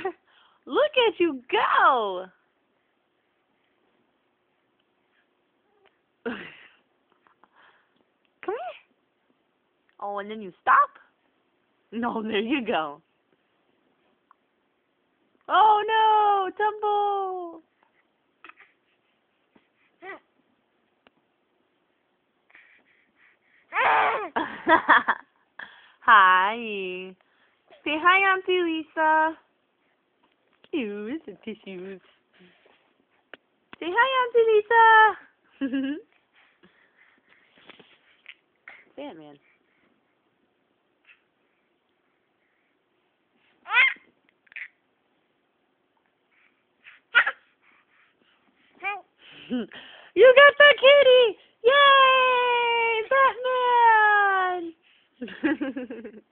here. Look at you go. Come here. Oh, and then you stop? No, there you go. Oh no, tumble. Hi. Say hi, Auntie Lisa. Cute tissues. Say hi, Auntie Lisa. Sandman. You got the kitty! Yay! Batman!